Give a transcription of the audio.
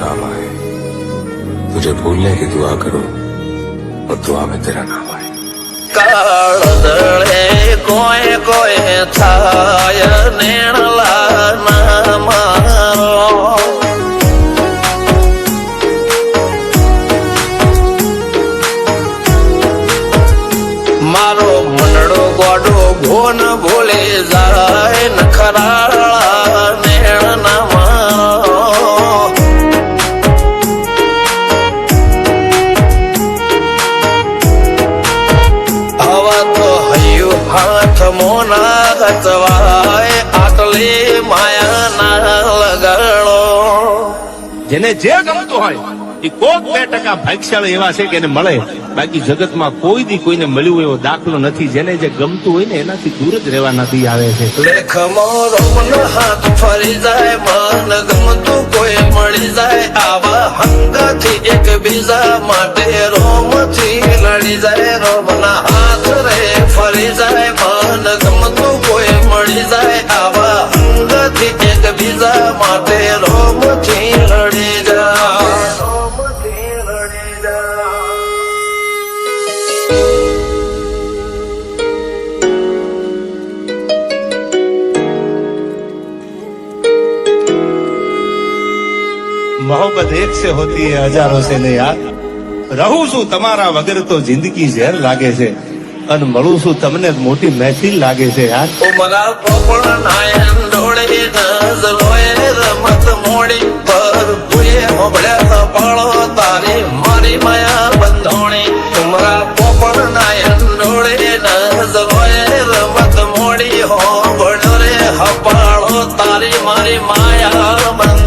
काम आए। तुझे भूलने की दुआ करो और दुआ में तेरा नाम आए। કાળદળે કોઈ કોઈ થાય નેણલા ના મારો મારો મનડો ગોડો ભોન ભૂલે જાય નખરાળા નેણ ના મારો હવા તો હૈયું હાથ મોના ગતવાય આટલી માયા ના લગાડો જેને જે ગમતું હોય એ કોક 2% ભાગ્યશાળી એવા છે કે એને મળે, બાકી જગતમાં કોઈ દી કોઈને મળ્યું એવો દાખલો નથી. જેને જે ગમતું હોય ને એનાથી દૂર જ રહેવાનાથી આવે છે. લેખમો રોમન હાથ ફરી જાય મન ગમતું કોઈ મળી જાય આવા હંગાથી એક બીજા માટે રોમથી લડી જાય રોમના હાથ રે ફરી જાય મન ગમતું કોઈ મળી જાય આવા હંગાથી એક બીજા માટે રોમથી લડી જાય રોમથી લડી જાય मोहब्बत एक से होती है हजारों से नहीं यार. રહું છું તમારા વગર તો જિંદગી ઝેર લાગે છે અને મળું છું તમને મોટી મહેફિલ લાગે છે યાર. ઉમરા પોપણ નાયન ડોળે નજરોએ રમત મોડી પર ભૂએ હોબળ્યા પાળો તારી મારી માયા બંધોણી. ઉમરા પોપણ નાયન ડોળે નજરોએ રમત મોડી હોબળ્યો રે હપાળો તારી મારી માયા બંધોણી.